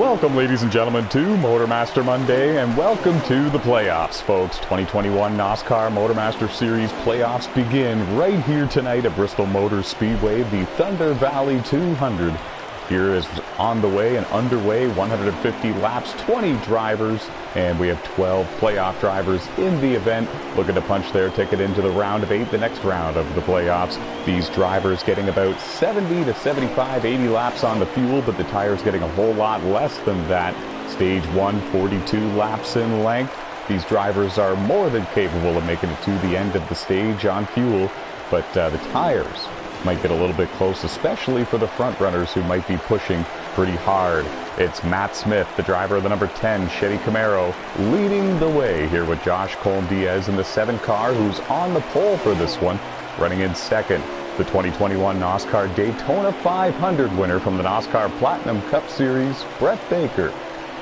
Welcome, ladies and gentlemen, to MotorMaster Monday, and welcome to the playoffs, folks. 2021 NASCAR MotorMaster Series playoffs begin right here tonight at Bristol Motor Speedway. The Thunder Valley 200 here is on the way and underway. 150 laps, 20 drivers, and we have 12 playoff drivers in the event looking to punch their ticket into the round of 8, the next round of the playoffs. These drivers getting about 70 to 75, 80 laps on the fuel, but the tires getting a whole lot less than that. Stage 1, 42 laps in length. These drivers are more than capable of making it to the end of the stage on fuel, but the tires might get a little bit close, especially for the front runners who might be pushing pretty hard. It's Matt Smith, the driver of the number 10 Chevy Camaro, leading the way here with Josh Colm-Diaz in the 7 car, who's on the pole for this one, running in second. The 2021 NASCAR Daytona 500 winner from the NASCAR Platinum Cup Series, Brett Baker,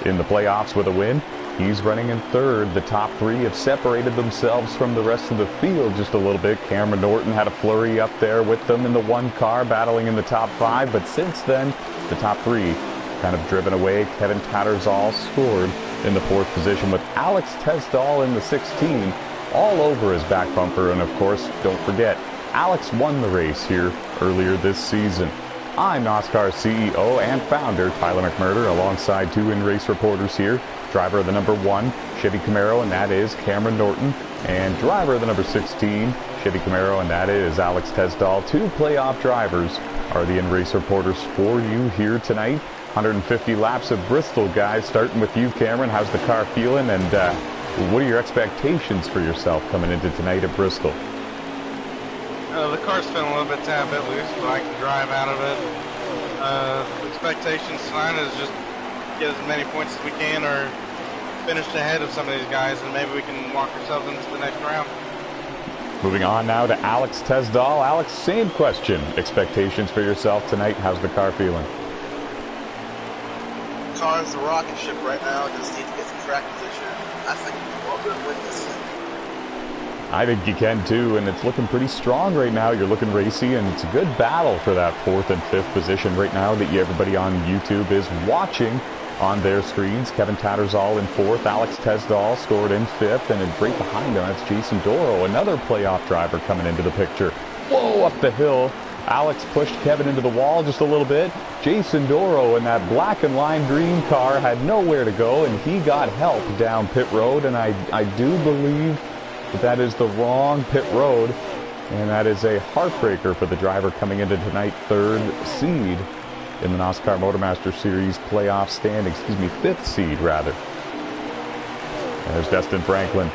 in the playoffs with a win. He's running in third. The top 3 have separated themselves from the rest of the field just a little bit. Cameron Norton had a flurry up there with them in the 1 car, battling in the top 5. But since then, the top 3 kind of driven away. Kevin Tattersall scored in the 4th position with Alex Tesdall in the 16, all over his back bumper. And of course, don't forget, Alex won the race here earlier this season. I'm NASCAR CEO and founder Tyler McMurder, alongside 2 in-race reporters here. Driver of the number 1 Chevy Camaro, and that is Cameron Norton, and driver of the number 16 Chevy Camaro, and that is Alex Tesdall. 2 playoff drivers are the in-race reporters for you here tonight. 150 laps of Bristol, guys. Starting with you, Cameron. How's the car feeling, and what are your expectations for yourself coming into tonight at Bristol? The car's feeling a little bit tad bit loose, but I can drive out of it. Expectations tonight is just get as many points as we can, or finish ahead of some of these guys, and maybe we can walk ourselves into the next round. Moving on now to Alex Tesdall. Alex, same question. Expectations for yourself tonight. How's the car feeling? The car is a rocket ship right now. It just needs to get some track position. I think we'll win this. I think you can too, and it's looking pretty strong right now. You're looking racy, and it's a good battle for that 4th and 5th position right now that everybody on YouTube is watching on their screens. Kevin Tattersall in 4th, Alex Tesdall scored in 5th, and right behind him, that's Jason Doro, another playoff driver coming into the picture. Whoa, up the hill. Alex pushed Kevin into the wall just a little bit. Jason Doro in that black and lime green car had nowhere to go, and he got help down pit road, and I do believe that is the wrong pit road, and that is a heartbreaker for the driver coming into tonight, 3rd seed in the NASCAR MotorMaster Series playoff standings. 5th seed, rather. There's Dustin Franklin.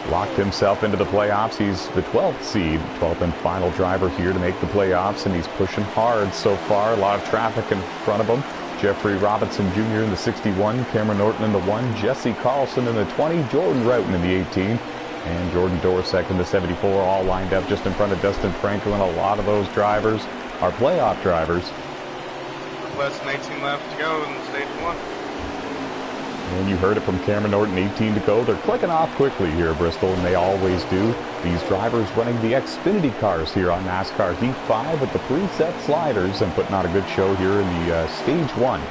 Locked himself into the playoffs. He's the 12th seed, 12th and final driver here to make the playoffs, and he's pushing hard so far. A lot of traffic in front of him. Jeffrey Robinson Jr. in the 61, Cameron Norton in the 1, Jesse Carlson in the 20, Jordan Roughton in the 18, and Jordan Dorsek in the 74, all lined up just in front of Dustin Franklin. A lot of those drivers are playoff drivers. Less than 18 laps to go in stage 1. And you heard it from Cameron Norton, 18 to go. They're clicking off quickly here at Bristol, and they always do. These drivers running the Xfinity cars here on NASCAR Heat 5 with the preset sliders, and putting on a good show here in the stage 1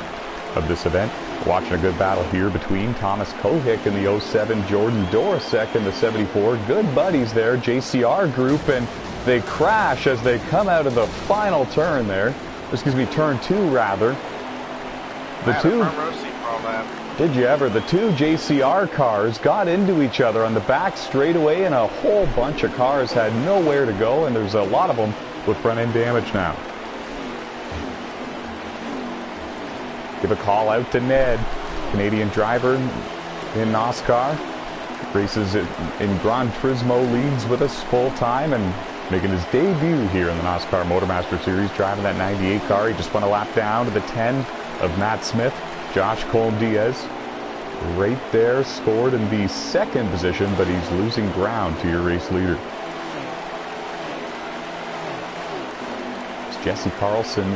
of this event. Watching a good battle here between Thomas Kohick in the 07, Jordan Dorsek in the 74. Good buddies there, JCR group, and they crash as they come out of the final turn there. Excuse me, turn 2 rather. Did you ever? The 2 JCR cars got into each other on the back straightaway, and a whole bunch of cars had nowhere to go, and there's a lot of them with front end damage now. Give a call out to Ned, Canadian driver in NASCAR. Races in Gran Turismo, leads with us full time and making his debut here in the NASCAR MotorMaster Series, driving that 98 car. He just went a lap down to the 10 of Matt Smith. Josh Colm-Diaz right there, scored in the 2nd position, but he's losing ground to your race leader. It's Jesse Carlson.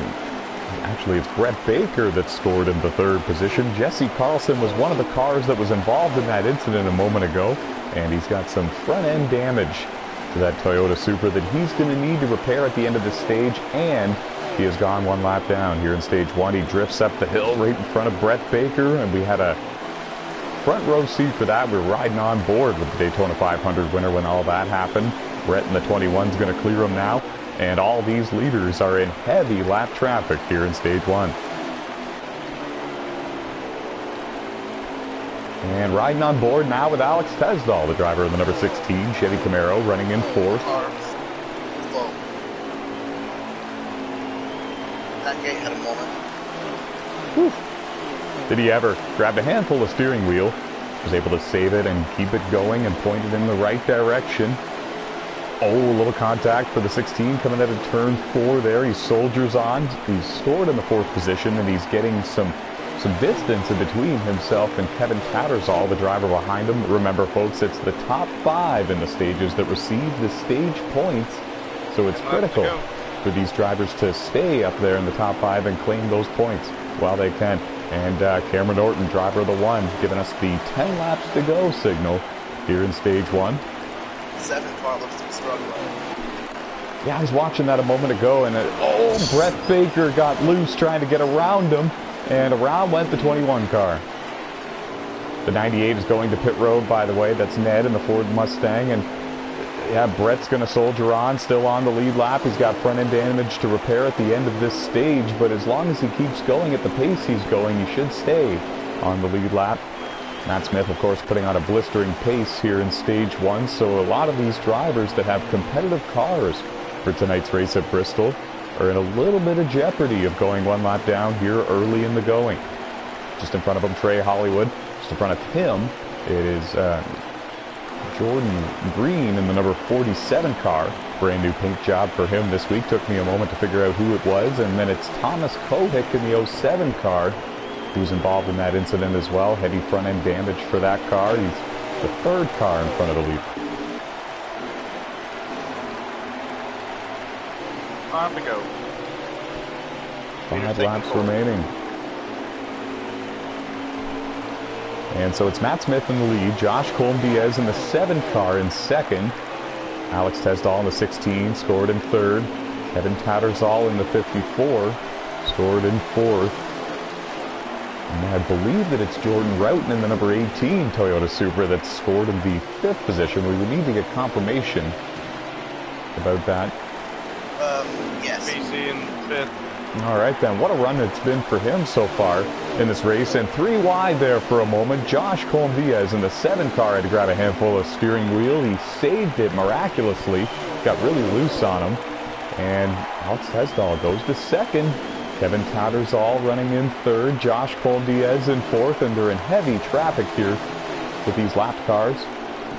Actually, it's Brett Baker that scored in the 3rd position. Jesse Carlson was one of the cars that was involved in that incident a moment ago, and he's got some front-end damage to that Toyota Supra that he's going to need to repair at the end of this stage, and he has gone one lap down here in stage 1. He drifts up the hill right in front of Brett Baker, and we had a front row seat for that. We were riding on board with the Daytona 500 winner when all that happened. Brett in the 21 is going to clear him now, and all these leaders are in heavy lap traffic here in stage 1. And riding on board now with Alex Tesdall, the driver of the number 16 Chevy Camaro, running in 4th. That gate had a moment. Whew. Did he ever? Grabbed a handful of steering wheel, was able to save it and keep it going and point it in the right direction. Oh, a little contact for the 16 coming out of turn 4 there. He soldiers on. He's scored in the 4th position, and he's getting some distance in between himself and Kevin Tattersall, the driver behind him. Remember, folks, it's the top 5 in the stages that receive the stage points, so it's critical for these drivers to stay up there in the top 5 and claim those points while they can. And Cameron Norton, driver of the 1, giving us the 10 laps to go signal here in stage 1. 7 car looks to be struggling. Yeah, I was watching that a moment ago, and Brett Baker got loose trying to get around him, and around went the 21 car. The 98 is going to pit road, by the way. That's Ned in the Ford Mustang, and yeah, Brett's going to soldier on, still on the lead lap. He's got front end damage to repair at the end of this stage, but as long as he keeps going at the pace he's going, he should stay on the lead lap. Matt Smith, of course, putting on a blistering pace here in stage 1, so a lot of these drivers that have competitive cars for tonight's race at Bristol are in a little bit of jeopardy of going one lap down here early in the going. Just in front of him, Trey Hollywood. Just in front of him, it is Jordan Green in the number 47 car. Brand new paint job for him this week. Took me a moment to figure out who it was. And then it's Thomas Kohick in the 07 car, who's involved in that incident as well. Heavy front end damage for that car. He's the 3rd car in front of the lead. 5 to go. 5 laps remaining. And so it's Matt Smith in the lead. Josh Colm-Diaz in the 7 car in 2nd. Alex Tesdall in the 16 scored in 3rd. Kevin Tattersall in the 54 scored in 4th. And I believe that it's Jordan Roughton in the number 18 Toyota Supra that scored in the 5th position. We would need to get confirmation about that. Yes. BC in 5th. All right, then. What a run it's been for him so far in this race. And 3 wide there for a moment. Josh Colm-Diaz in the 7 car had to grab a handful of steering wheel. He saved it miraculously. Got really loose on him. And Alex Tesdall goes to 2nd. Kevin Tattersall running in 3rd. Josh Colm-Diaz in 4th. And they're in heavy traffic here with these lapped cars.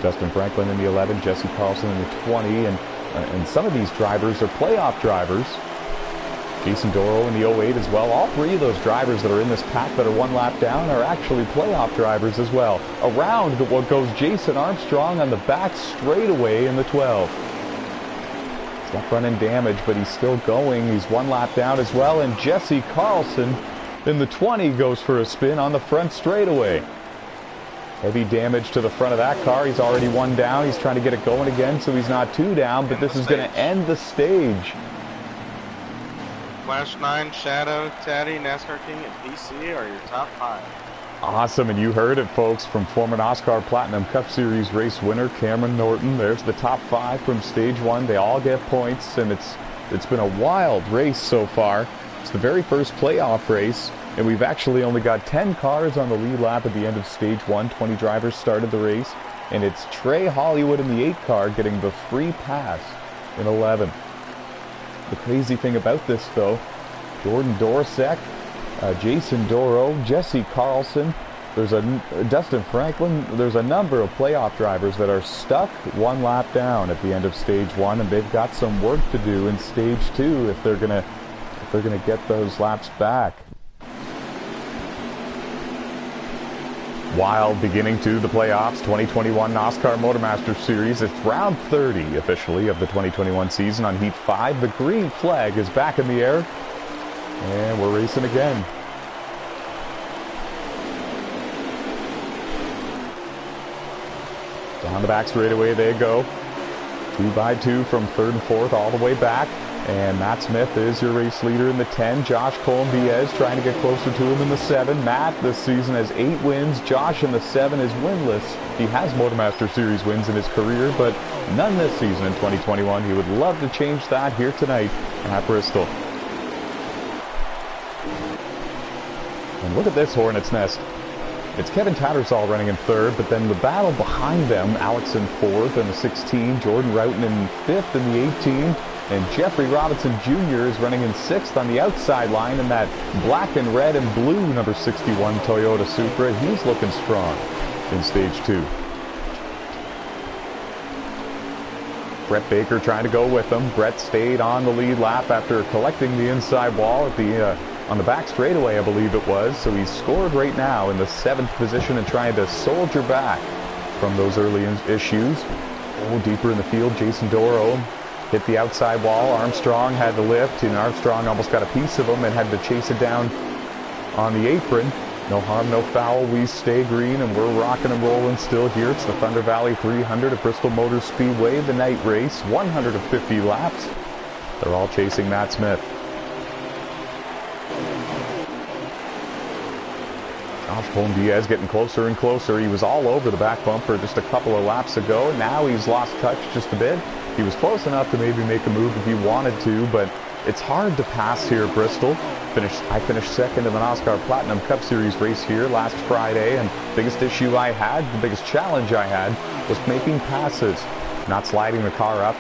Justin Franklin in the 11. Jesse Carlson in the 20. And some of these drivers are playoff drivers. Jason Doro in the 08 as well. All 3 of those drivers that are in this pack that are 1 lap down are actually playoff drivers as well. Around what goes Jason Armstrong on the back straightaway in the 12. He's got front end damage, but he's still going. He's 1 lap down as well. And Jesse Carlson in the 20 goes for a spin on the front straightaway. Heavy damage to the front of that car. He's already 1 down. He's trying to get it going again, so he's not 2 down, but this is going to end the stage. Flash 9, Shadow, Taddy, NASCAR King, and BC are your top 5. Awesome, and you heard it, folks, from former NOSSCAR Platinum Cup Series race winner Cameron Norton. There's the top 5 from stage 1. They all get points, and it's been a wild race so far. It's the very first playoff race, and we've actually only got 10 cars on the lead lap at the end of stage 1. 20 drivers started the race, and it's Trey Hollywood in the 8 car getting the free pass in 11. The crazy thing about this, though, Jordan Dorsek, Jason Doro, Jesse Carlson, there's Dustin Franklin, there's a number of playoff drivers that are stuck 1 lap down at the end of stage 1, and they've got some work to do in stage 2 if they're gonna get those laps back. Wild beginning to the playoffs, 2021 NOSSCAR MotorMaster Series. It's round 30 officially of the 2021 season on Heat 5. The green flag is back in the air, and we're racing again. Down the back straightaway they go. 2 by 2 from 3rd and 4th all the way back. And Matt Smith is your race leader in the 10. Josh Colombiez trying to get closer to him in the 7. Matt this season has 8 wins. Josh in the 7 is winless. He has MotorMaster Series wins in his career, but none this season in 2021. He would love to change that here tonight at Bristol. And look at this hornet's nest. It's Kevin Tattersall running in 3rd, but then the battle behind them, Alex in 4th in the 16, Jordan Roughton in 5th in the 18, and Jeffrey Robinson Jr. is running in 6th on the outside line in that black and red and blue number 61 Toyota Supra. He's looking strong in stage 2. Brett Baker trying to go with him. Brett stayed on the lead lap after collecting the inside wall at the on the back straightaway, I believe it was. So he's scored right now in the 7th position and trying to soldier back from those early issues. Oh, deeper in the field, Jason Doro hit the outside wall. Armstrong had to lift, and Armstrong almost got a piece of him and had to chase it down on the apron. No harm, no foul. We stay green, and we're rocking and rolling still here. It's the Thunder Valley 300 at Bristol Motor Speedway, the night race, 150 laps. They're all chasing Matt Smith. Josh Colombiez getting closer and closer. He was all over the back bumper just a couple of laps ago. Now he's lost touch just a bit. He was close enough to maybe make a move if he wanted to, but it's hard to pass here at Bristol. I finished 2nd in the NASCAR Platinum Cup Series race here last Friday, and the biggest issue I had, the biggest challenge I had, was making passes, not sliding the car up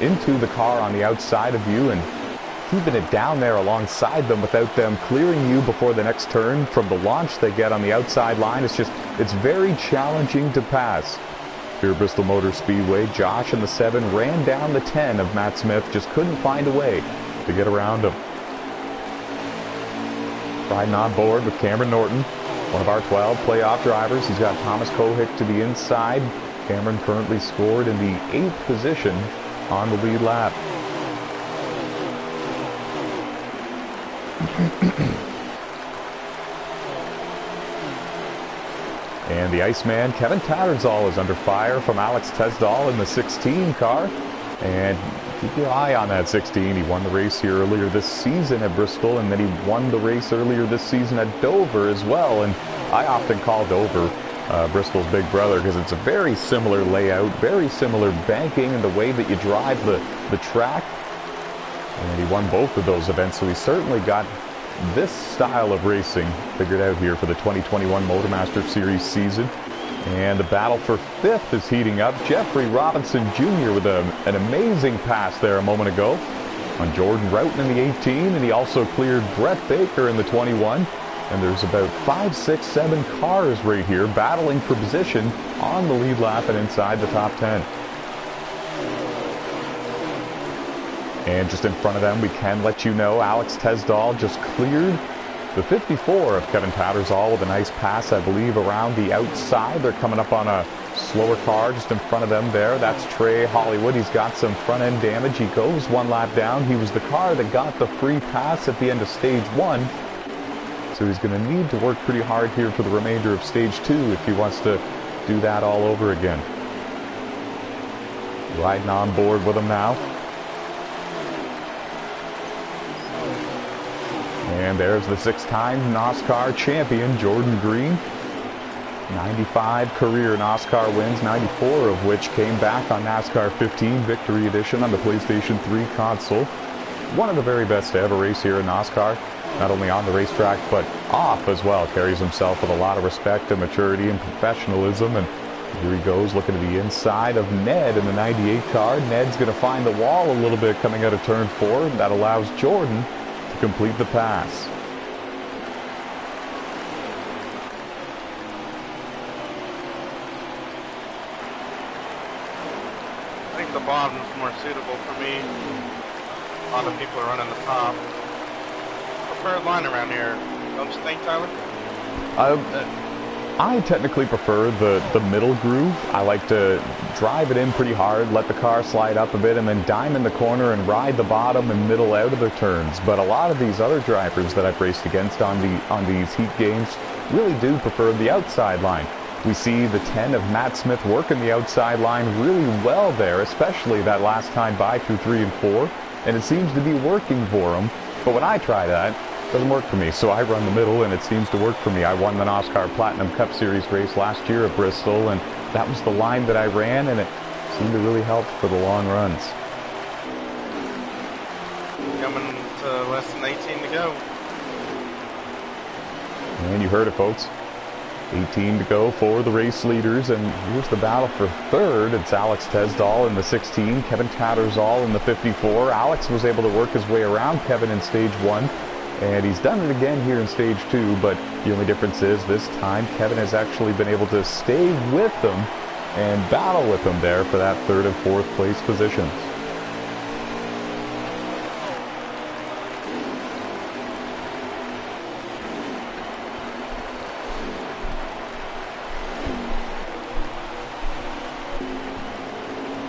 into the car on the outside of you and keeping it down there alongside them without them clearing you before the next turn from the launch they get on the outside line. It's very challenging to pass. Here at Bristol Motor Speedway, Josh in the 7 ran down the 10 of Matt Smith, just couldn't find a way to get around him. Riding on board with Cameron Norton, one of our 12 playoff drivers. He's got Thomas Kohick to the inside. Cameron currently scored in the 8th position on the lead lap. And the Iceman, Kevin Tattersall, is under fire from Alex Tesdall in the 16 car. And keep your eye on that 16. He won the race here earlier this season at Bristol, and then he won the race earlier this season at Dover as well. And I often call Dover Bristol's big brother because it's a very similar layout, very similar banking and the way that you drive the track. And he won both of those events, so he certainly got this style of racing figured out here for the 2021 MotorMaster Series season. And the battle for 5th is heating up. Jeffrey Robinson Jr. with an amazing pass there a moment ago on Jordan Roughton in the 18, and he also cleared Brett Baker in the 21. And there's about 5, 6, 7 cars right here battling for position on the lead lap and inside the top 10. And just in front of them, we can let you know Alex Tesdall just cleared the 54 of Kevin Tattersall with a nice pass, I believe, around the outside. They're coming up on a slower car just in front of them there. That's Trey Hollywood. He's got some front-end damage. He goes 1 lap down. He was the car that got the free pass at the end of stage 1. So he's going to need to work pretty hard here for the remainder of stage 2 if he wants to do that all over again. Riding on board with him now. And there's the 6-time NOSSCAR champion, Jordan Green. 95 career NOSSCAR wins, 94 of which came back on NASCAR 15 Victory Edition on the PlayStation 3 console. One of the very best to ever race here in NOSSCAR, not only on the racetrack, but off as well. Carries himself with a lot of respect and maturity and professionalism. And here he goes, looking to the inside of Ned in the 98 car. Ned's going to find the wall a little bit coming out of turn 4. That allows Jordan to complete the pass. I think the bottom is more suitable for me. A lot of people are running the top. Preferred line around here, don't you think, Tyler? I technically prefer the middle groove. I like to drive it in pretty hard, let the car slide up a bit, and then dime in the corner and ride the bottom and middle out of the turns. But a lot of these other drivers that I've raced against on these heat games really do prefer the outside line. We see the 10 of Matt Smith working the outside line really well there, especially that last time by through 3 and 4. And it seems to be working for him. But when I try that, it doesn't work for me. So I run the middle, and it seems to work for me. I won the NASCAR Platinum Cup Series race last year at Bristol, and that was the line that I ran, and it seemed to really help for the long runs. Coming to less than 18 to go. And you heard it, folks. 18 to go for the race leaders, and here's the battle for third. It's Alex Tesdall in the 16, Kevin Tattersall in the 54. Alex was able to work his way around Kevin in stage 1, and he's done it again here in stage 2, but the only difference is this time Kevin has actually been able to stay with them and battle with them there for that 3rd and 4th place positions.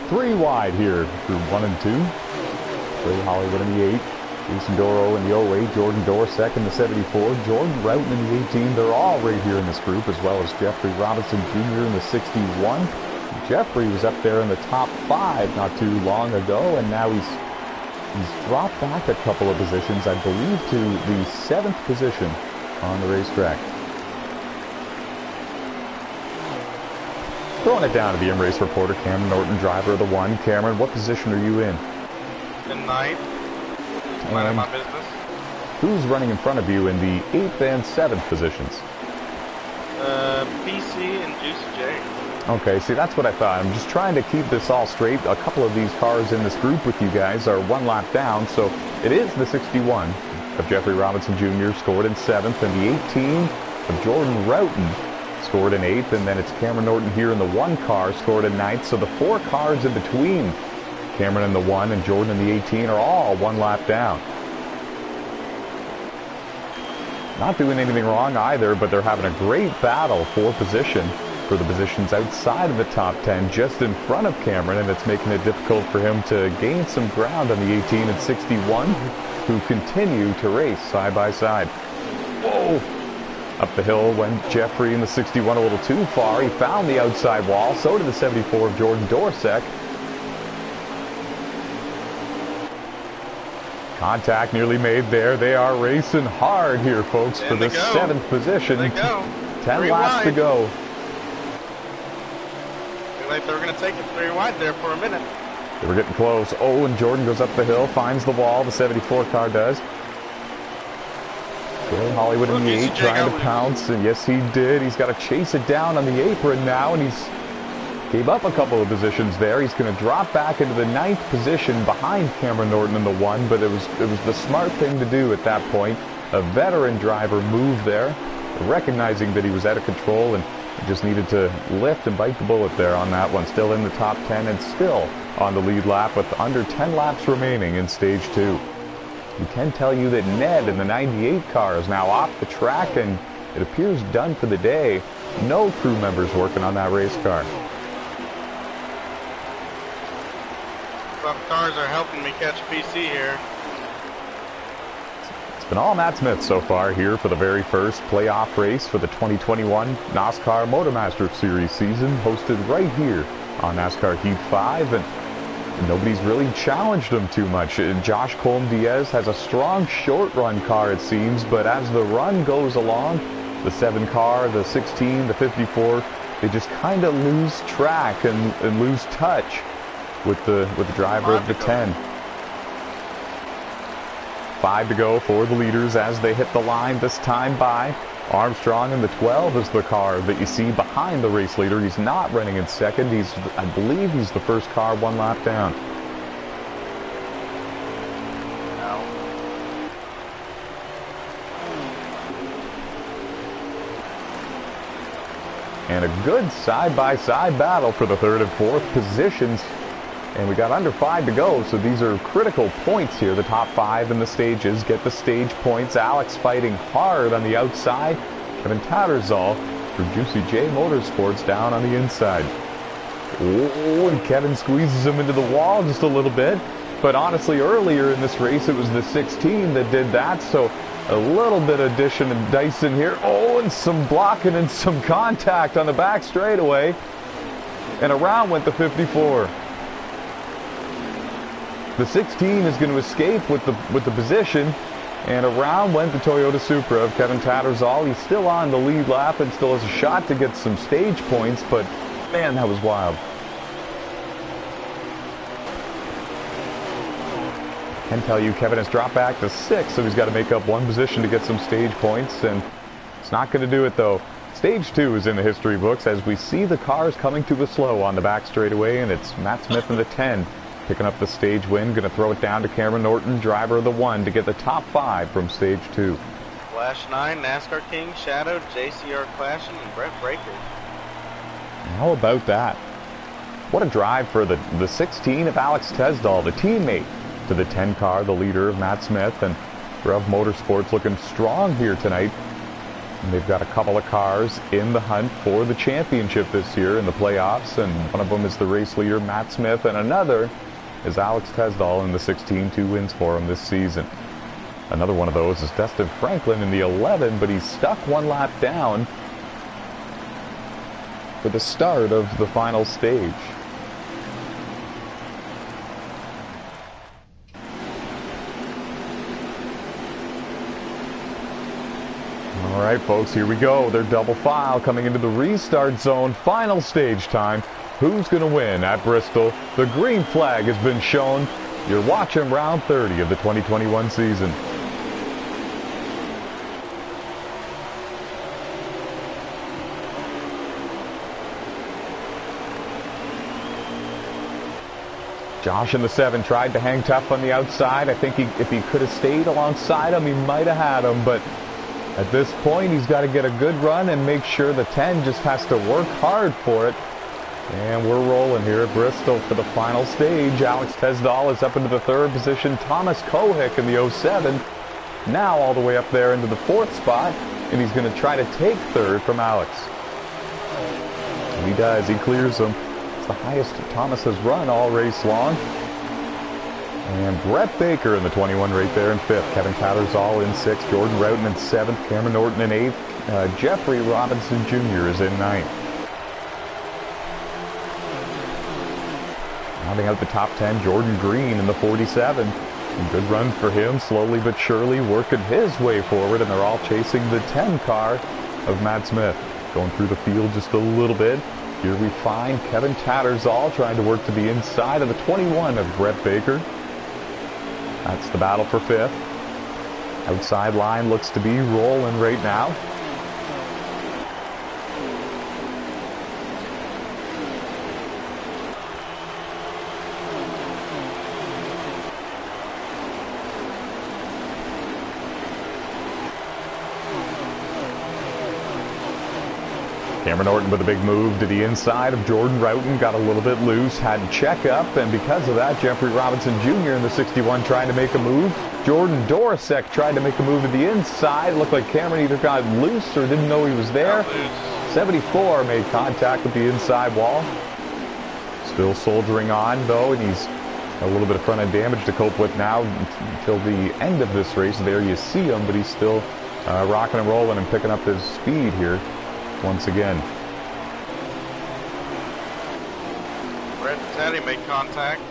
Three wide here through 1 and 2. Ray Hollywood in the 8. Jason Doro in the 08. Jordan Dorsek in the 74. Jordan Routon in the 18. They're all right here in this group, as well as Jeffrey Robinson Jr. in the 61. Jeffrey was up there in the top 5 not too long ago, and now he's dropped back a couple of positions, I believe, to the 7th position on the racetrack. Throwing it down to the M-Race reporter, Cameron Norton, driver of the 1. Cameron, what position are you in? In 9th. Minding my business. Who's running in front of you in the 8th and 7th positions? PC and Juicy J. Okay, see, that's what I thought. I'm just trying to keep this all straight. A couple of these cars in this group with you guys are 1 lap down, so it is the 61 of Jeffrey Robinson Jr. scored in 7th, and the 18 of Jordan Routon scored in 8th, and then it's Cameron Norton here in the 1 car, scored in 9th. So the 4 cars in between Cameron in the 1 and Jordan in the 18 are all 1 lap down. Not doing anything wrong either, but they're having a great battle for position, for the positions outside of the top 10, just in front of Cameron, and it's making it difficult for him to gain some ground on the 18 and 61, who continue to race side by side. Whoa! Up the hill went Jeffrey in the 61 a little too far. He found the outside wall. So did the 74 of Jordan Dorsek. Contact nearly made there. They are racing hard here, folks, for the 7th position. There they go. 10 laps to go. Looked like they were going to take it 3 wide there for a minute. They were getting close. Oh, and Jordan goes up the hill, finds the wall. The 74 car does. Hollywood in the 8 trying to pounce, and yes he did. He's got to chase it down on the apron now, and he's gave up a couple of positions there. He's going to drop back into the 9th position behind Cameron Norton in the 1, but it was the smart thing to do at that point. A veteran driver moved there, recognizing that he was out of control and just needed to lift and bite the bullet there on that one. Still in the top 10 and still on the lead lap with under 10 laps remaining in stage 2. We can tell you that Ned in the 98 car is now off the track, and it appears done for the day. No crew members working on that race car. Some cars are helping me catch PC here. It's been all Matt Smith so far here for the very first playoff race for the 2021 NASCAR MotorMaster Series season, hosted right here on NASCAR Heat 5. And nobody's really challenged him too much. Josh Colm-Diaz has a strong short run car, it seems, but as the run goes along, the 7 car, the 16, the 54, they just kind of lose track and lose touch with the driver of the 10. 5 to go for the leaders as they hit the line this time by. Armstrong in the 12 is the car that you see behind the race leader. He's not running in second. I believe he's the first car 1 lap down. And a good side-by-side battle for the 3rd and 4th positions. And we got under 5 to go, so these are critical points here. The top 5 in the stages get the stage points. Alex fighting hard on the outside. Kevin Tattersall for Juicy J Motorsports down on the inside. Oh, and Kevin squeezes him into the wall just a little bit. But honestly, earlier in this race, it was the 16 that did that. So A little bit of addition and Dyson here. Oh, and some blocking and some contact on the back straightaway. And around went the 54. The 16 is going to escape with the position. And around went the Toyota Supra of Kevin Tattersall. He's still on the lead lap and still has a shot to get some stage points. But, man, that was wild. I can tell you Kevin has dropped back to 6th, so he's got to make up one position to get some stage points, and it's not going to do it though. Stage 2 is in the history books as we see the cars coming to a slow on the back straightaway, and it's Matt Smith in the 10 picking up the stage win. Going to throw it down to Cameron Norton, driver of the 1, to get the top 5 from stage 2. Flash 9, NASCAR King, Shadow, JCR Clashing, and Brett Breaker. How about that? What a drive for the 16 of Alex Tesdall, the teammate to the 10 car, the leader of Matt Smith. And Rev Motorsports looking strong here tonight. And they've got a couple of cars in the hunt for the championship this year in the playoffs, and one of them is the race leader Matt Smith, and another is Alex Tesdall in the 16, 2 wins for him this season. Another one of those is Dustin Franklin in the 11, but he's stuck one lap down for the start of the final stage. All right, folks, here we go. They're double file coming into the restart zone. Final stage time. Who's going to win at Bristol? The green flag has been shown. You're watching round 30 of the 2021 season. Josh in the 7 tried to hang tough on the outside. I think if he could have stayed alongside him, he might have had him, but at this point, he's got to get a good run and make sure the 10 just has to work hard for it. And we're rolling here at Bristol for the final stage. Alex Tesdall is up into the 3rd position. Thomas Kohick in the 07, now all the way up there into the 4th spot. And he's going to try to take 3rd from Alex. And he does. He clears him. It's the highest Thomas has run all race long. And Brett Baker in the 21 right there in 5th. Kevin Tattersall in 6th. Jordan Roughton in 7th. Cameron Norton in 8th. Jeffrey Robinson Jr. is in 9th. Rounding out the top 10, Jordan Green in the 47. A good run for him, slowly but surely working his way forward, and they're all chasing the 10 car of Matt Smith. Going through the field just a little bit. Here we find Kevin Tattersall trying to work to the inside of the 21 of Brett Baker. That's the battle for 5th. Outside line looks to be rolling right now. Cameron Norton with a big move to the inside of Jordan Roughton, got a little bit loose, had to check up, and because of that, Jeffrey Robinson Jr. in the 61 trying to make a move. Jordan Dorosek tried to make a move to the inside. Looked like Cameron either got loose or didn't know he was there. 74 made contact with the inside wall. Still soldiering on, though, and he's a little bit of front-end damage to cope with now until the end of this race. There you see him, but he's still rocking and rolling and picking up his speed here once again. Brett Teddy made contact.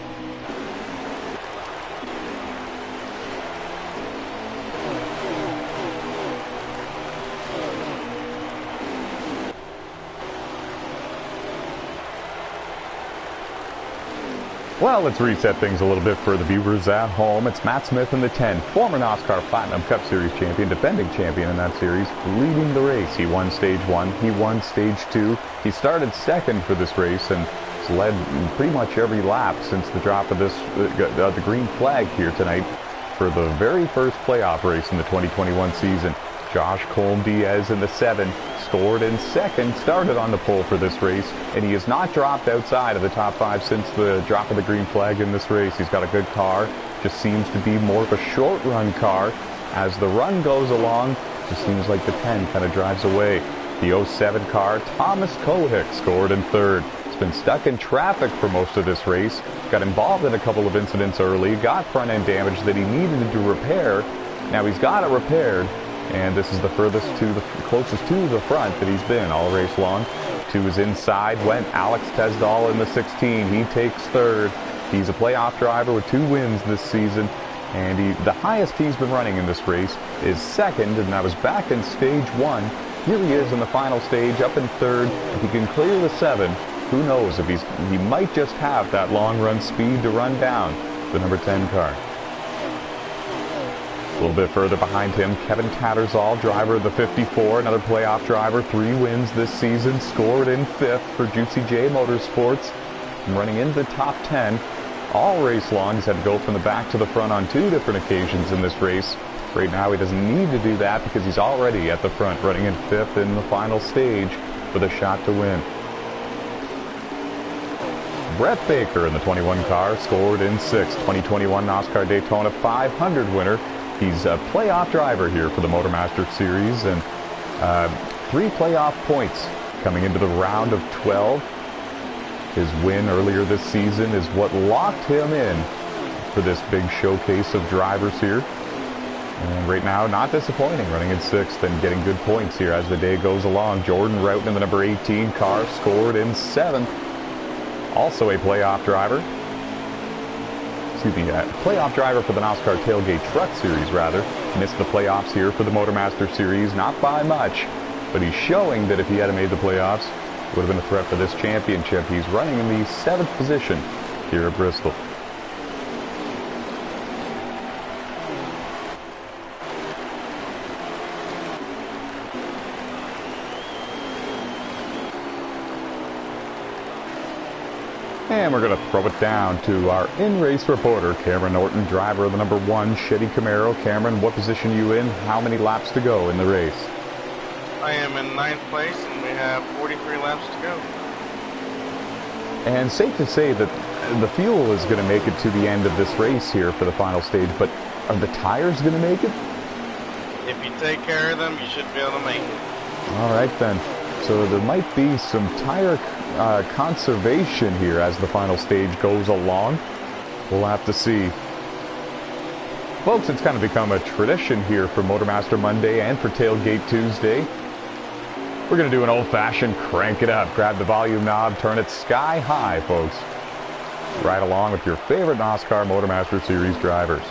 Well, let's reset things a little bit for the viewers at home. It's Matt Smith in the 10, former NOSSCAR Platinum Cup Series champion, defending champion in that series, leading the race. He won Stage 1, he won Stage 2. He started 2nd for this race and has led pretty much every lap since the drop of this the green flag here tonight for the very first playoff race in the 2021 season. Josh Colm-Diaz in the 7, scored in 2nd, started on the pole for this race, and he has not dropped outside of the top 5 since the drop of the green flag in this race. He's got a good car, just seems to be more of a short run car. As the run goes along, just seems like the 10 kind of drives away. The 07 car, Thomas Kohick, scored in 3rd. He's been stuck in traffic for most of this race, got involved in a couple of incidents early, got front end damage that he needed to repair, Now he's got it repaired, and this is the closest to the front that he's been all race long. To his inside went Alex Tesdall in the 16. He takes third. He's a playoff driver with 2 wins this season, and the highest he's been running in this race is second, and that was back in stage 1. Here he is in the final stage, up in third. If he can clear the 7, who knows if he might just have that long run speed to run down the number 10 car. A little bit further behind him, Kevin Tattersall, driver of the 54, another playoff driver, 3 wins this season, scored in 5th for Juicy J Motorsports, and running into the top 10 all race long. He's had to go from the back to the front on 2 different occasions in this race. Right now he doesn't need to do that because he's already at the front, running in 5th in the final stage with a shot to win. Brett Baker in the 21 car scored in 6th, 2021 NASCAR Daytona 500 winner. He's a playoff driver here for the MotorMaster Series, and 3 playoff points coming into the round of 12. His win earlier this season is what locked him in for this big showcase of drivers here. And right now, not disappointing, running in 6th and getting good points here as the day goes along. Jordan Roughton in the number 18 car scored in 7th. Also a playoff driver. Playoff driver for the NASCAR Tailgate Truck Series, rather. Missed the playoffs here for the MotorMaster Series, not by much, but he's showing that if he had made the playoffs, it would have been a threat for this championship. He's running in the 7th position here at Bristol. And we're going to throw it down to our in-race reporter, Cameron Norton, driver of the number 1 Chevy Camaro. Cameron, what position are you in? How many laps to go in the race? I am in 9th place, and we have 43 laps to go. And safe to say that the fuel is going to make it to the end of this race here for the final stage, but are the tires going to make it? If you take care of them, you should be able to make it. All right, then. So there might be some tire conservation here as the final stage goes along. We'll have to see. Folks, it's kind of become a tradition here for MotorMaster Monday and for Tailgate Tuesday. We're going to do an old-fashioned crank it up. Grab the volume knob, turn it sky high, folks. Ride along with your favorite NASCAR MotorMaster Series drivers.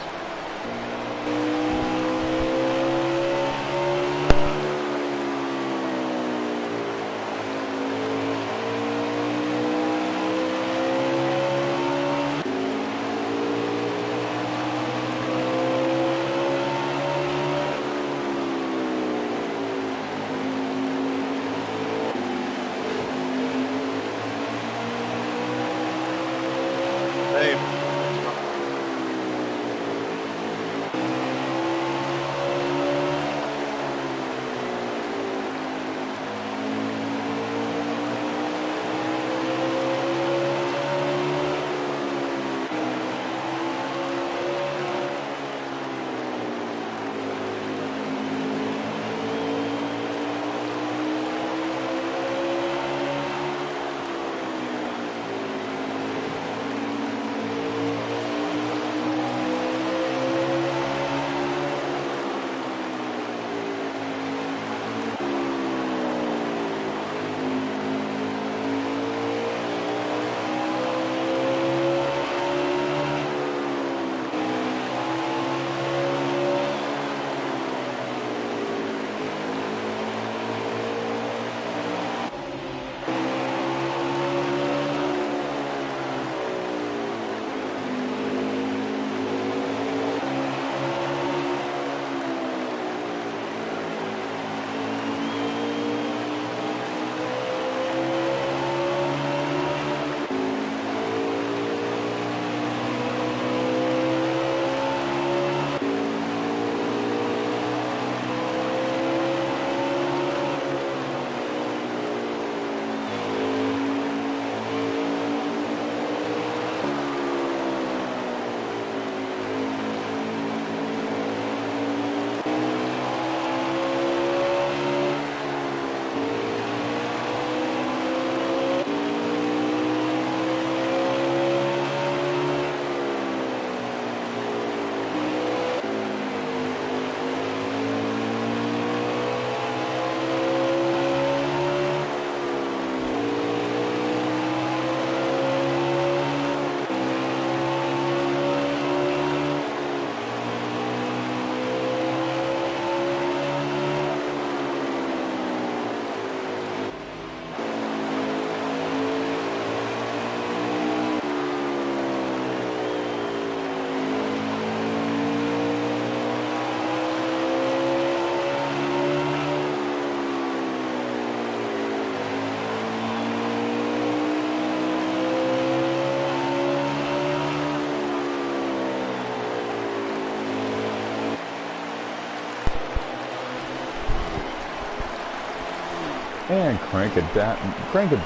And crank it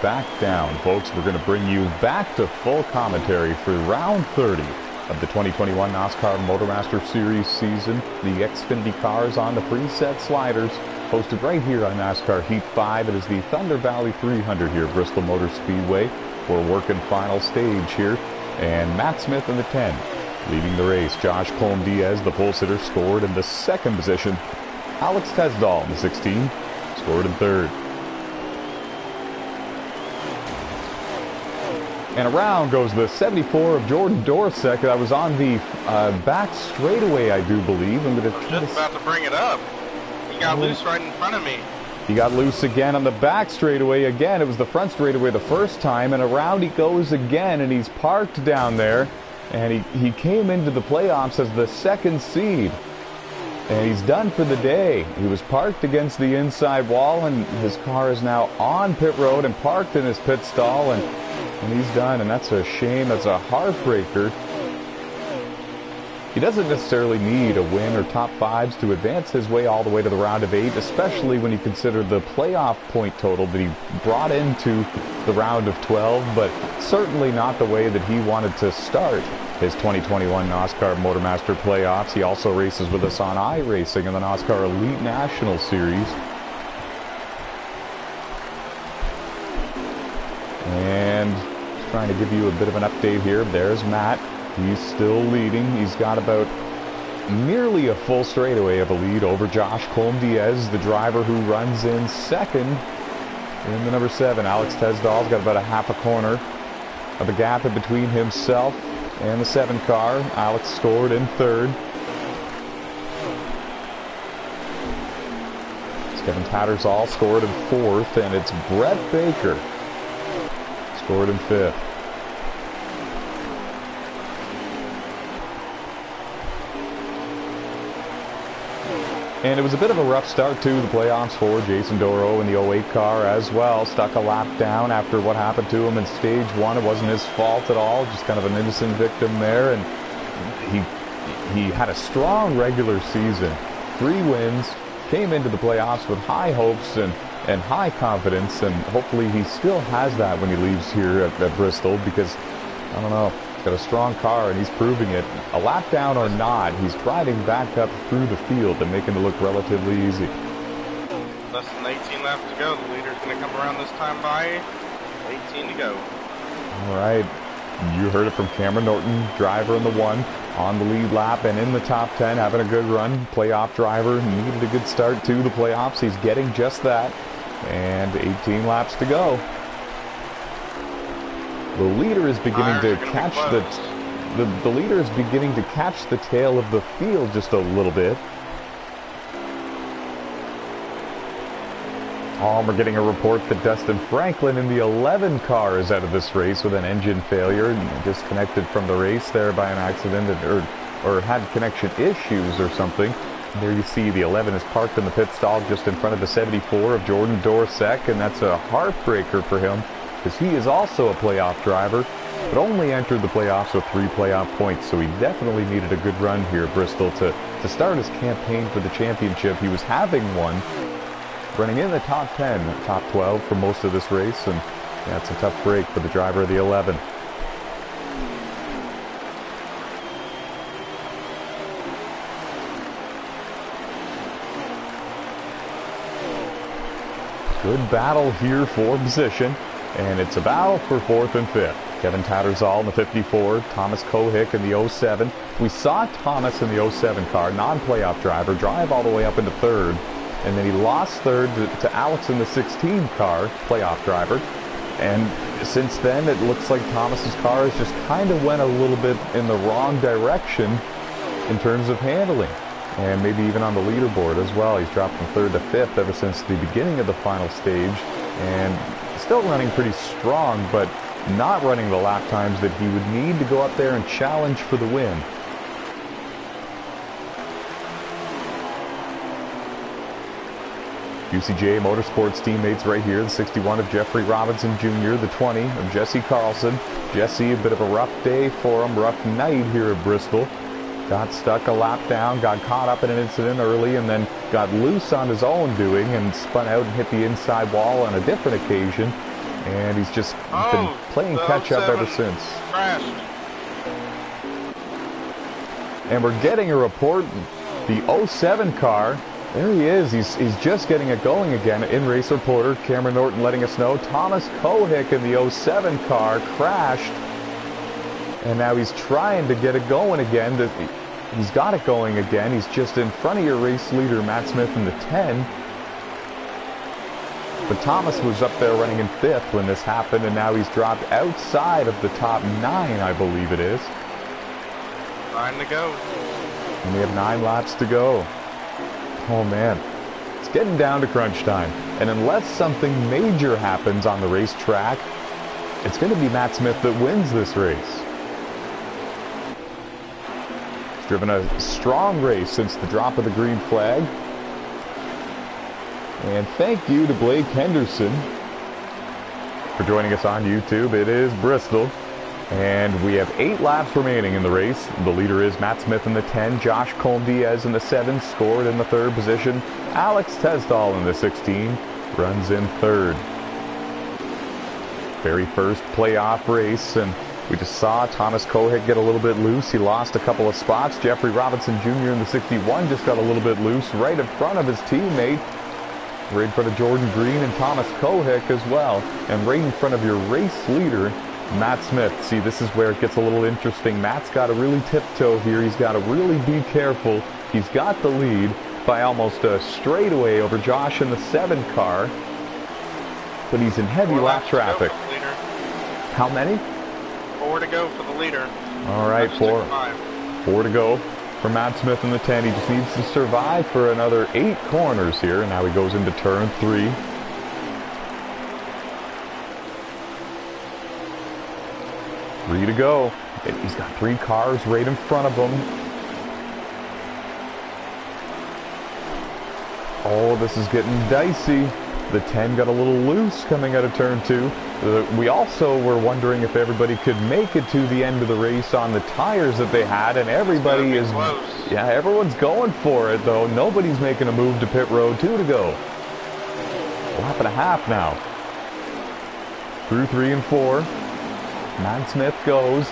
back down, folks. We're going to bring you back to full commentary for round 30 of the 2021 NASCAR MotorMaster Series season. The Xfinity cars on the preset sliders, hosted right here on NASCAR Heat 5. It is the Thunder Valley 300 here at Bristol Motor Speedway. We're working final stage here, and Matt Smith in the 10, leading the race. Josh Colm-Diaz, the pole sitter, scored in the second position. Alex Tesdall in the 16, scored in third. And around goes the 74 of Jordan Dorsek. That was on the back straightaway, I do believe. I'm just about to bring it up. He got loose right in front of me. He got loose again on the back straightaway again. It was the front straightaway the first time, and around he goes again, and he's parked down there. And he came into the playoffs as the second seed. And he's done for the day. He was parked against the inside wall, and his car is now on pit road and parked in his pit stall, and he's done, and that's a shame. That's a heartbreaker. He doesn't necessarily need a win or top fives to advance his way all the way to the round of 8, especially when you consider the playoff point total that he brought into the round of 12, but certainly not the way that he wanted to start his 2021 NASCAR MotorMaster playoffs. He also races with us on iRacing in the NASCAR Elite National Series. And just trying to give you a bit of an update here. There's Matt. He's still leading. He's got about nearly a full straightaway of a lead over Josh Colm-Diaz, the driver who runs in second in the number 7. Alex Tesdall's got about a half a corner of a gap in between himself and the 7 car. Alex scored in third. Kevin Tattersall scored in 4th, and it's Brett Baker scored in 5th. And it was a bit of a rough start to the playoffs for Jason Doro in the 08 car as well. Stuck a lap down after what happened to him in stage 1. It wasn't his fault at all, just kind of an innocent victim there. And he had a strong regular season. 3 wins, came into the playoffs with high hopes and high confidence, and hopefully he still has that when he leaves here at Bristol, because, I don't know, got a strong car, and he's proving it. A lap down or not, he's driving back up through the field and making it look relatively easy. Less than 18 laps to go. The leader's going to come around this time by 18 to go. All right. You heard it from Cameron Norton, driver in the 1, on the lead lap and in the top 10, having a good run. Playoff driver, needed a good start to the playoffs. He's getting just that. And 18 laps to go. The leader is beginning to catch the leader is beginning to catch the tail of the field just a little bit. We're getting a report that Dustin Franklin in the 11 car is out of this race with an engine failure, disconnected from the race there by an accident, or had connection issues or something. There you see the 11 is parked in the pit stall just in front of the 74 of Jordan Dorsek, and that's a heartbreaker for him, because he is also a playoff driver, but only entered the playoffs with 3 playoff points, so he definitely needed a good run here at Bristol to start his campaign for the championship. He was having one, running in the top 10, top 12 for most of this race, and that's a tough break for the driver of the 11. Good battle here for position, and it's a battle for 4th and 5th. Kevin Tattersall in the 54, Thomas Kohick in the 07. We saw Thomas in the 07 car, non-playoff driver, drive all the way up into 3rd, and then he lost 3rd to Alex in the 16 car, playoff driver. And since then, it looks like Thomas's car has just kind of went a little bit in the wrong direction in terms of handling, and maybe even on the leaderboard as well. He's dropped from 3rd to 5th ever since the beginning of the final stage, and still running pretty strong, but not running the lap times that he would need to go up there and challenge for the win. UCJ Motorsports teammates right here, the 61 of Jeffrey Robinson Jr., the 20 of Jesse Carlson. Jesse, a bit of a rough day for him, rough night here at Bristol. got stuck a lap down, got caught up in an incident early, and then got loose on his own doing and spun out and hit the inside wall on a different occasion. And he's just been playing catch-up ever since. Crashed. And we're getting a report, the 07 car, there he is, he's just getting it going again. In-race reporter Cameron Norton letting us know Thomas Kohick in the 07 car crashed. And now he's trying to get it going again. He's got it going again. He's just in front of your race leader, Matt Smith, in the 10. But Thomas was up there running in 5th when this happened, and now he's dropped outside of the top 9, I believe it is. 9 to go. And we have 9 laps to go. Oh, man. It's getting down to crunch time. And unless something major happens on the racetrack, it's going to be Matt Smith that wins this race. He's driven a strong race since the drop of the green flag. And thank you to Blake Henderson for joining us on YouTube. It is Bristol. And we have 8 laps remaining in the race. The leader is Matt Smith in the 10. Josh Colm-Diaz in the 7, scored in the 3rd position. Alex Tesdall in the 16, runs in 3rd. Very first playoff race, and we just saw Thomas Kohick get a little bit loose. He lost a couple of spots. Jeffrey Robinson Jr. in the 61 just got a little bit loose right in front of his teammate. Right in front of Jordan Green and Thomas Kohick as well. And right in front of your race leader, Matt Smith. See, this is where it gets a little interesting. Matt's got to really tiptoe here. He's got to really be careful. He's got the lead by almost a straightaway over Josh in the 7 car. But he's in heavy lap traffic. How many? 4 to go for the leader. All right, 4 to go for Matt Smith in the 10. He just needs to survive for another 8 corners here. And now he goes into turn 3. Three to go. He's got 3 cars right in front of him. Oh, this is getting dicey. The 10 got a little loose coming out of turn 2. We also were wondering if everybody could make it to the end of the race on the tires that they had, and everybody is close. Yeah, everyone's going for it though. Nobody's making a move to pit road. 2 to go. Lap and a half now. Through 3 and 4. Matt Smith goes.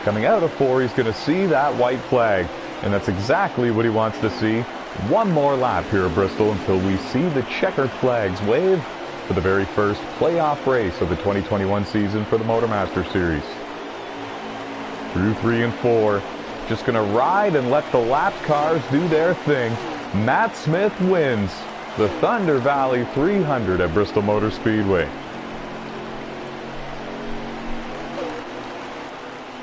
Coming out of 4, he's going to see that white flag. And that's exactly what he wants to see. One more lap here at Bristol until we see the checkered flags wave for the very first playoff race of the 2021 season for the MotorMaster Series. Through 3 and 4. Just going to ride and let the lap cars do their thing. Matt Smith wins the Thunder Valley 300 at Bristol Motor Speedway.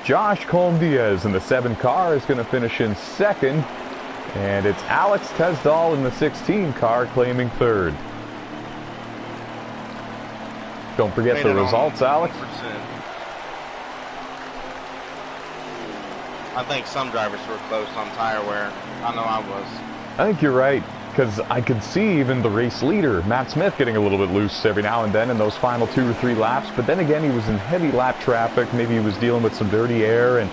Josh Colm-Diaz in the 7 car is going to finish in 2nd. And it's Alex Tesdall in the 16 car claiming 3rd. Don't forget the results, Alex. 100%. I think some drivers were close on tire wear. I know I was. I think you're right, because I could see even the race leader, Matt Smith, getting a little bit loose every now and then in those final 2 or 3 laps. But then again, he was in heavy lap traffic. Maybe he was dealing with some dirty air and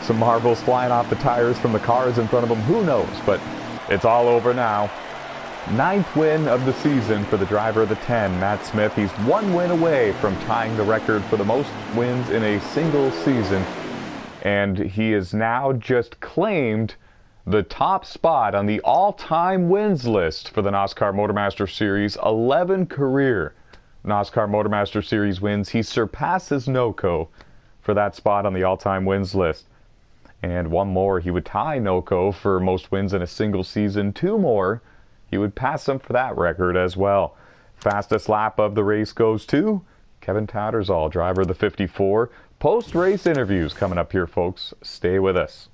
some marbles flying off the tires from the cars in front of him. Who knows? But it's all over now. 9th win of the season for the driver of the 10, Matt Smith. He's 1 win away from tying the record for the most wins in a single season. And he has now just claimed the top spot on the all-time wins list for the NASCAR MotorMaster Series. 11 career NASCAR MotorMaster Series wins. He surpasses NOCO for that spot on the all-time wins list. And 1 more, he would tie NOCO for most wins in a single season. 2 more, he would pass him for that record as well. Fastest lap of the race goes to Kevin Tattersall, driver of the 54. Post-race interviews coming up here, folks. Stay with us.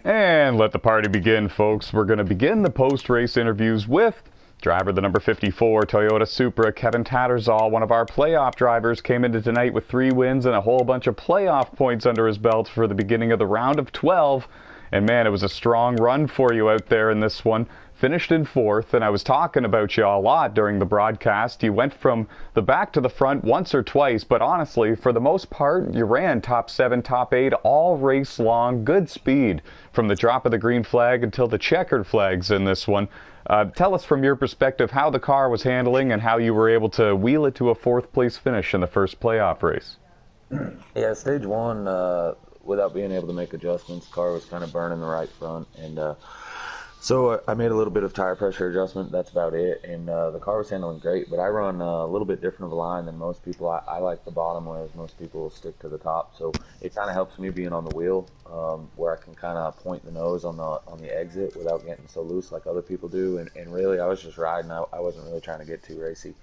And let the party begin, folks. We're going to begin the post-race interviews with driver the number 54 Toyota Supra, Kevin Tattersall. One of our playoff drivers came into tonight with 3 wins and a whole bunch of playoff points under his belt for the beginning of the round of 12. And man, it was a strong run for you out there in this one. Finished in 4th, and I was talking about you a lot during the broadcast. You went from the back to the front once or twice, but honestly, for the most part, you ran top 7, top 8 all race long. Good speed from the drop of the green flag until the checkered flags in this one. Tell us from your perspective how the car was handling and how you were able to wheel it to a 4th place finish in the first playoff race. Yeah, stage 1, without being able to make adjustments, the car was kind of burning the right front, and so I made a little bit of tire pressure adjustment. That's about it. And the car was handling great, but I run a little bit different of a line than most people. I like the bottom, whereas most people stick to the top. So it kind of helps me being on the wheel, where I can kind of point the nose on the exit without getting so loose like other people do. And really, I was just riding. I wasn't really trying to get too racy.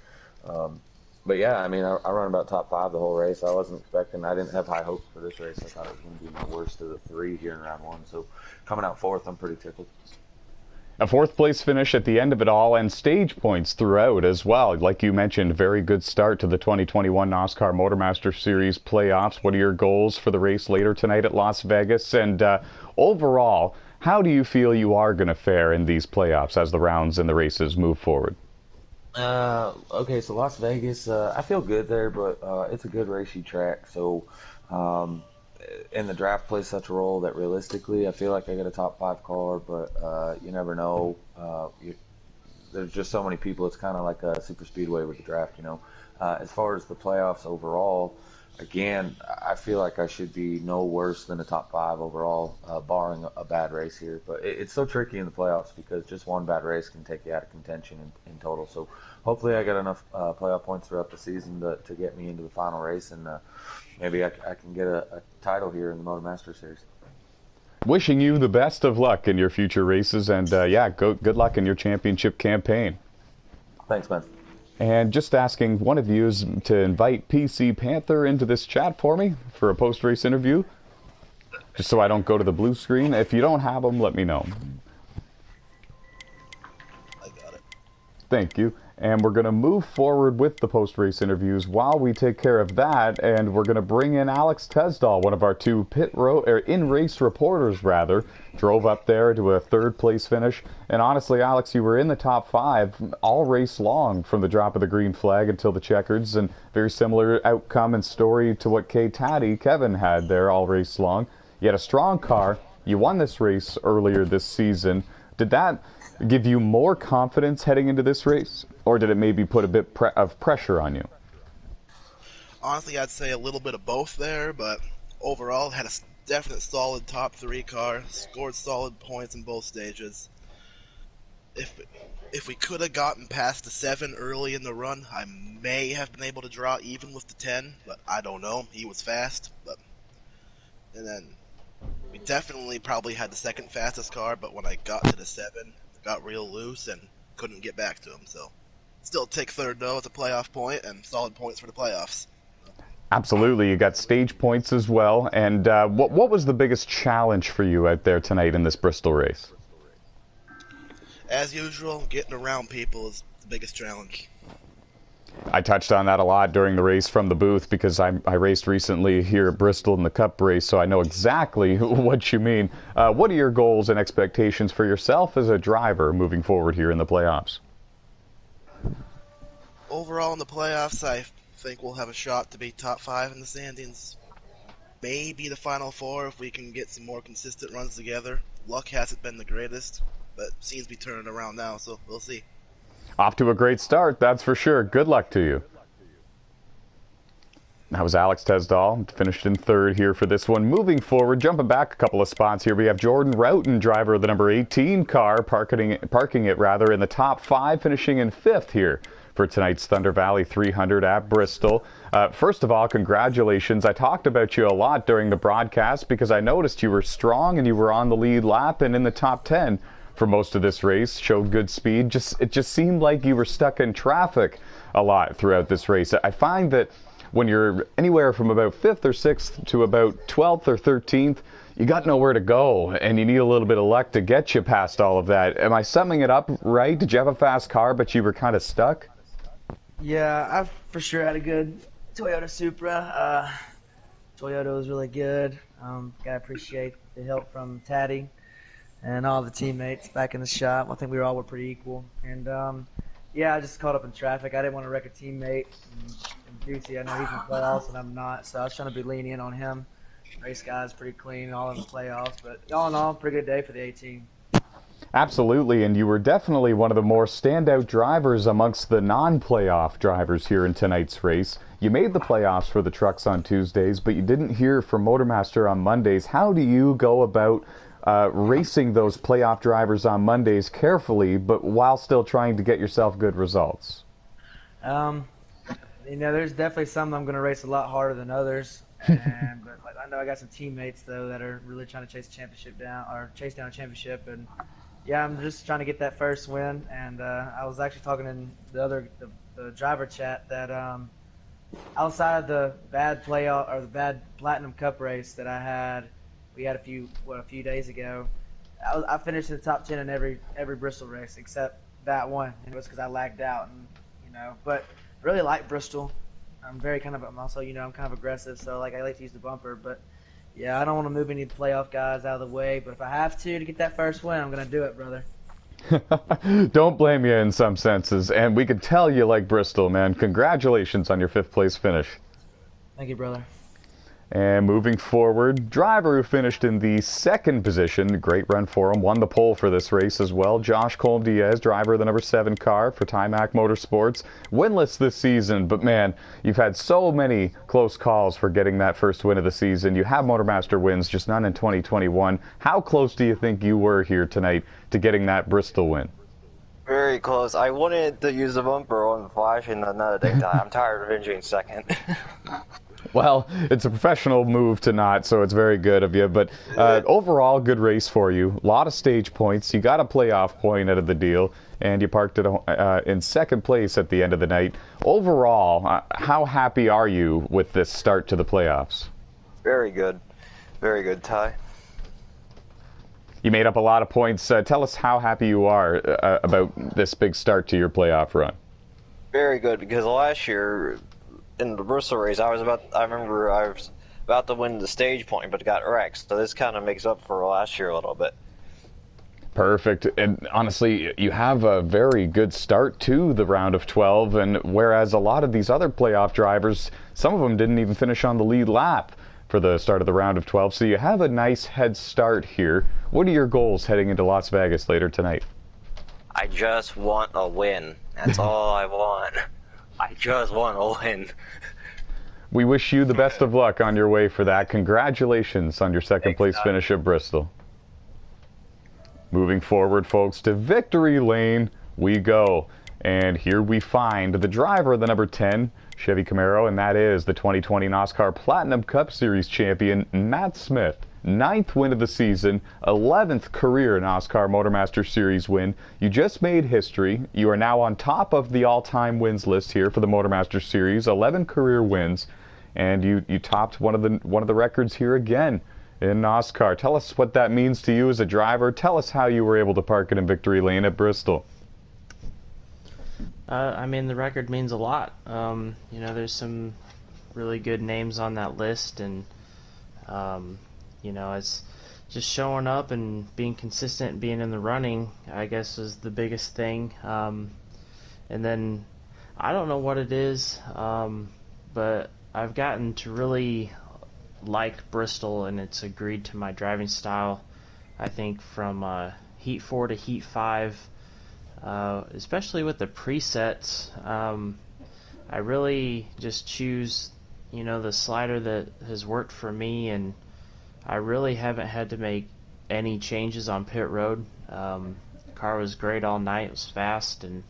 But yeah, I mean, I run about top 5 the whole race. I wasn't expecting. I didn't have high hopes for this race. I thought it was going to be my worst of the 3 here in round 1. So coming out 4th, I'm pretty tickled. A 4th place finish at the end of it all, and stage points throughout as well. Like you mentioned, very good start to the 2021 NASCAR MotorMaster Series playoffs. What are your goals for the race later tonight at Las Vegas? And overall, how do you feel you are going to fare in these playoffs as the rounds and the races move forward? Okay, so Las Vegas, I feel good there, but it's a good racy track. So and the draft plays such a role that realistically I feel like I got a top 5 car, but you never know. There's just so many people. It's kind of like a super speedway with the draft, you know. As far as the playoffs overall, again, I feel like I should be no worse than a top 5 overall, barring a bad race here. But it's so tricky in the playoffs because just one bad race can take you out of contention in total. So hopefully I get enough playoff points throughout the season to get me into the final race, and maybe I can get a title here in the MotorMaster Series. Wishing you the best of luck in your future races, and yeah, good luck in your championship campaign. Thanks, man. And just asking one of you is to invite PC Panther into this chat for me for a post-race interview, just so I don't go to the blue screen. If you don't have them, let me know. I got it. Thank you. And we're going to move forward with the post-race interviews while we take care of that, and we're going to bring in Alex Tesdahl, one of our 2 in-race reporters, rather. Drove up there to a 3rd place finish, and honestly, Alex, you were in the top 5 all race long from the drop of the green flag until the checkers, and very similar outcome and story to what Kevin had there all race long. You had a strong car. You won this race earlier this season. Did that give you more confidence heading into this race, or did it maybe put a bit of pressure on you? Honestly, I'd say a little bit of both there, but overall had a definite solid top 3 car, scored solid points in both stages. If we could have gotten past the 7 early in the run, I may have been able to draw even with the 10, but I don't know. He was fast, and then we definitely probably had the 2nd fastest car, but when I got to the 7, it got real loose and couldn't get back to him. So still take 3rd though at the playoff point, and solid points for the playoffs. Absolutely. You got stage points as well. And what was the biggest challenge for you out there tonight in this Bristol race? As usual, getting around people is the biggest challenge. I touched on that a lot during the race from the booth because I raced recently here at Bristol in the Cup race, so I know exactly what you mean. What are your goals and expectations for yourself as a driver moving forward here in the playoffs? Overall in the playoffs, I think we'll have a shot to be top 5 in the standings. Maybe the final 4 if we can get some more consistent runs together. Luck hasn't been the greatest, but seems to be turning around now, so we'll see. Off to a great start, that's for sure. Good luck to you. That was Alex Tesdahl, finished in 3rd here for this one. Moving forward, jumping back a couple of spots here, we have Jordan Roughton, driver of the number 18 car, parking it rather in the top 5, finishing in 5th here for tonight's Thunder Valley 300 at Bristol. First of all, congratulations. I talked about you a lot during the broadcast because I noticed you were strong and you were on the lead lap and in the top 10 for most of this race, showed good speed. It just seemed like you were stuck in traffic a lot throughout this race. I find that when you're anywhere from about 5th or 6th to about 12th or 13th, you got nowhere to go, and you need a little bit of luck to get you past all of that. Am I summing it up right? Did you have a fast car, but you were kind of stuck? Yeah, I for sure had a good Toyota Supra. Toyota was really good. Gotta appreciate the help from Taddy and all the teammates back in the shop. I think we all were pretty equal. And yeah, I just caught up in traffic. I didn't want to wreck a teammate. And Ducey, I know he's in the playoffs and I'm not, so I was trying to be lenient on him. Race guy's pretty clean, all in the playoffs. But all in all, pretty good day for the 18. Absolutely, and you were definitely one of the more standout drivers amongst the non-playoff drivers here in tonight's race. You made the playoffs for the trucks on Tuesdays, but you didn't hear from MotorMaster on Mondays. How do you go about racing those playoff drivers on Mondays carefully, but while still trying to get yourself good results? There's definitely some I'm going to race a lot harder than others. But I know I got some teammates though that are really trying to chase down a championship, and yeah, I'm just trying to get that first win. And I was actually talking in the driver chat that outside of the bad playoff or the bad Platinum Cup race that we had a few days ago, I finished in the top 10 in every Bristol race except that one, and it was because I lagged out, But I really like Bristol. I'm kind of aggressive, so like I like to use the bumper, but yeah, I don't want to move any playoff guys out of the way, but if I have to get that first win, I'm going to do it, brother. Don't blame you in some senses, and we could tell you like Bristol, man. Congratulations on your 5th place finish. Thank you, brother. And moving forward, driver who finished in the 2nd position, great run for him, won the pole for this race as well. Josh Colm-Diaz, driver of the number 7 car for Timac Motorsports, winless this season, but man, you've had so many close calls for getting that first win of the season. You have MotorMaster wins, just none in 2021. How close do you think you were here tonight to getting that Bristol win? Very close. I wanted to use the bumper on the Flash and another day. I'm tired of finishing 2nd. Well, it's a professional move to not, so it's very good of you. But overall, good race for you. A lot of stage points. You got a playoff point out of the deal, and you parked it in 2nd place at the end of the night. Overall, how happy are you with this start to the playoffs? Very good. Very good, Ty. You made up a lot of points. Tell us how happy you are about this big start to your playoff run. Very good, because last year in the Bristol race, I remember I was about to win the stage point, but got wrecked. So this kind of makes up for last year a little bit. Perfect. And honestly, you have a very good start to the round of 12, and whereas a lot of these other playoff drivers, some of them didn't even finish on the lead lap for the start of the round of 12, so you have a nice head start here. What are your goals heading into Las Vegas later tonight? I just want a win. That's all I want. I just want to win. We wish you the best of luck on your way for that. Congratulations on your 2nd place finish at Bristol. Moving forward, folks, to victory lane we go. And here we find the driver of the number 10 Chevy Camaro, and that is the 2020 NASCAR Platinum Cup Series champion, Matt Smith. 9th win of the season, 11th career NASCAR MotorMaster Series win. You just made history. You are now on top of the all-time wins list here for the MotorMaster Series, 11 career wins, and you topped one of the records here again in NASCAR. Tell us what that means to you as a driver. Tell us how you were able to park it in victory lane at Bristol. The record means a lot. There's some really good names on that list, and it's just showing up and being consistent and being in the running, I guess, is the biggest thing. And then I don't know what it is, but I've gotten to really like Bristol, and it's agreed to my driving style. I think from Heat 4 to Heat 5, especially with the presets, I really just choose, the slider that has worked for me, and I really haven't had to make any changes on pit road. Car was great all night. It was fast, and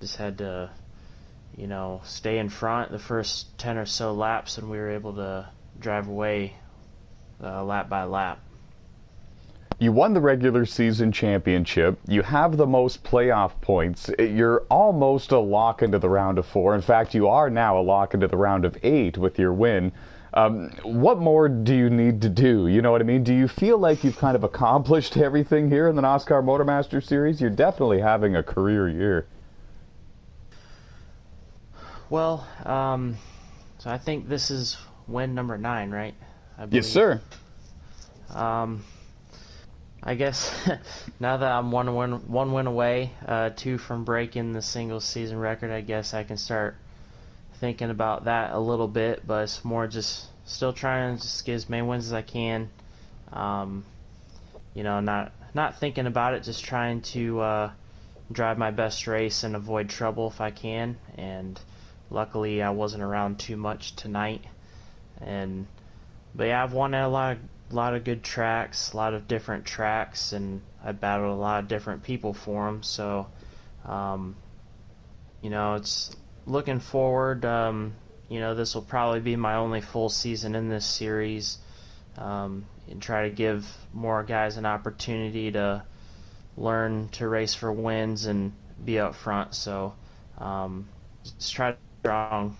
just had to, stay in front the first 10 or so laps, and we were able to drive away lap by lap. You won the regular season championship. You have the most playoff points. You're almost a lock into the round of 4. In fact, you are now a lock into the round of 8 with your win. What more do you need to do? You know what I mean? Do you feel like you've kind of accomplished everything here in the NASCAR MotorMaster Series? You're definitely having a career year. Well, so I think this is win number 9, right? Yes, sir. I guess now that I'm one win away, 2 from breaking the single season record, I guess I can start thinking about that a little bit. But it's more just still trying to just get as many wins as I can. You know, not thinking about it, just trying to drive my best race and avoid trouble if I can. And luckily, I wasn't around too much tonight. But yeah, I've won at a lot of good tracks, a lot of different tracks, and I battled a lot of different people for them. So, you know, it's looking forward. You know, this will probably be my only full season in this series, and try to give more guys an opportunity to learn to race for wins and be up front. So, just try to be strong.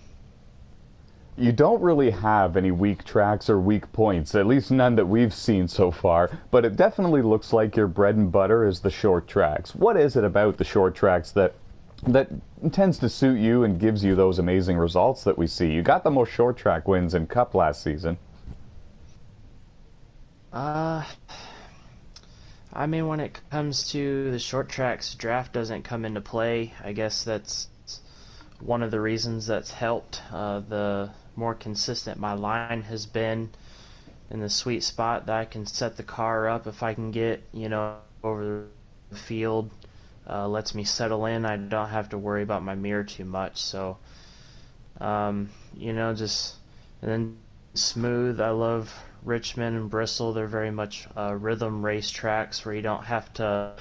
You don't really have any weak tracks or weak points, at least none that we've seen so far, but it definitely looks like your bread and butter is the short tracks. What is it about the short tracks that tends to suit you and gives you those amazing results that we see? You got the most short track wins in Cup last season. I mean, when it comes to the short tracks, draft doesn't come into play. I guess that's one of the reasons that's helped. The more consistent my line has been in the sweet spot that I can set the car up if I can get, you know, over the field, lets me settle in. I don't have to worry about my mirror too much. So, you know, just, and then smooth. I love Richmond and Bristol. They're very much rhythm race tracks where you don't have to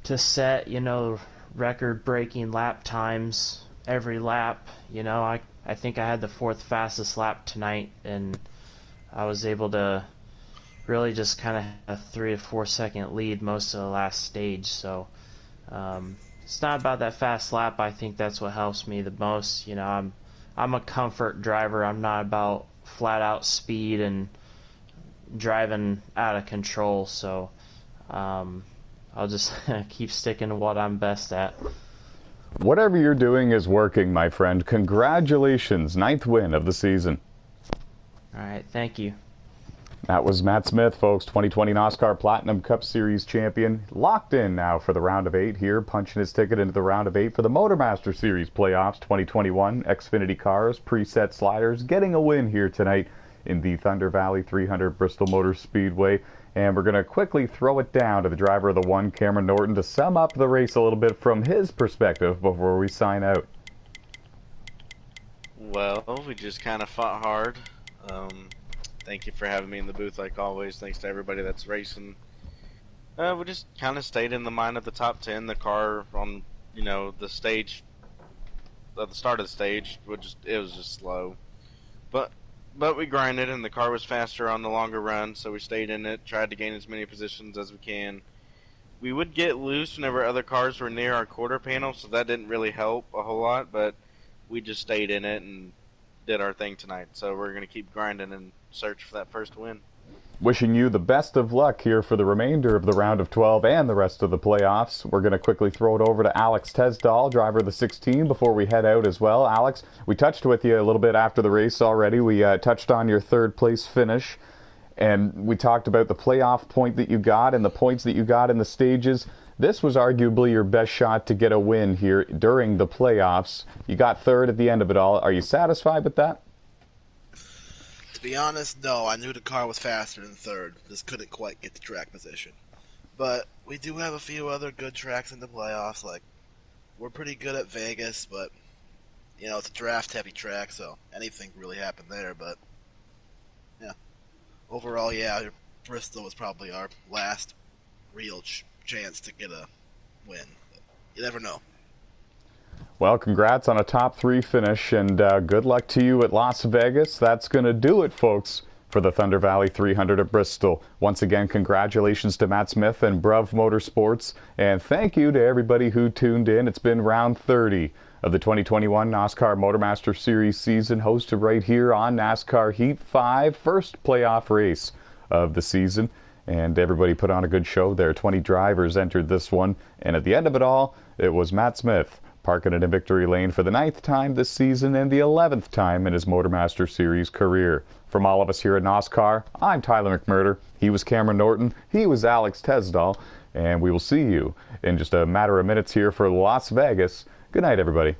set, you know, record-breaking lap times every lap. You know, I think I had the 4th fastest lap tonight, and I was able to really just kind of have a 3 to 4 second lead most of the last stage. So it's not about that fast lap. I think that's what helps me the most. You know, I'm a comfort driver. I'm not about flat out speed and driving out of control. So I'll just keep sticking to what I'm best at. Whatever you're doing is working, my friend. Congratulations, 9th win of the season. All right, thank you. That was Matt Smith, folks, 2020 NASCAR Platinum Cup Series champion. Locked in now for the round of 8 here, punching his ticket into the round of 8 for the MotorMaster Series playoffs 2021. Xfinity cars, preset sliders, getting a win here tonight in the Thunder Valley 300 Bristol Motor Speedway. And we're going to quickly throw it down to the driver of the 1, Cameron Norton, to sum up the race a little bit from his perspective before we sign out. Well, we just kind of fought hard. Thank you for having me in the booth like always. Thanks to everybody that's racing. We just kind of stayed in the mind of the top 10. The car on, you know, the stage, at the start of the stage, it was just slow. But we grinded, and the car was faster on the longer run, so we stayed in it, tried to gain as many positions as we can. We would get loose whenever other cars were near our quarter panel, so that didn't really help a whole lot, but we just stayed in it and did our thing tonight. So we're going to keep grinding and search for that first win. Wishing you the best of luck here for the remainder of the round of 12 and the rest of the playoffs. We're going to quickly throw it over to Alex Tesdall, driver of the 16, before we head out as well. Alex, we touched with you a little bit after the race already. We touched on your 3rd place finish, and we talked about the playoff point that you got and the points that you got in the stages. This was arguably your best shot to get a win here during the playoffs. You got 3rd at the end of it all. Are you satisfied with that? To be honest, no. I knew the car was faster than 3rd. Just couldn't quite get the track position. But we do have a few other good tracks in the playoffs. Like, we're pretty good at Vegas, but, you know, it's a draft-heavy track, so anything can really happen there. But, yeah. Overall, yeah, Bristol was probably our last real chance to get a win. But you never know. Well, congrats on a top 3 finish, and good luck to you at Las Vegas. That's going to do it, folks, for the Thunder Valley 300 at Bristol. Once again, congratulations to Matt Smith and Bruv Motorsports, and thank you to everybody who tuned in. It's been round 30 of the 2021 NASCAR MotorMaster Series season, hosted right here on NASCAR Heat 5, first playoff race of the season. And everybody put on a good show there. 20 drivers entered this one, and at the end of it all, it was Matt Smith parking it in victory lane for the 9th time this season and the 11th time in his MotorMaster Series career. From all of us here at NOSSCAR, I'm Tyler McMurder. He was Cameron Norton. He was Alex Tesdall. And we will see you in just a matter of minutes here for Las Vegas. Good night, everybody.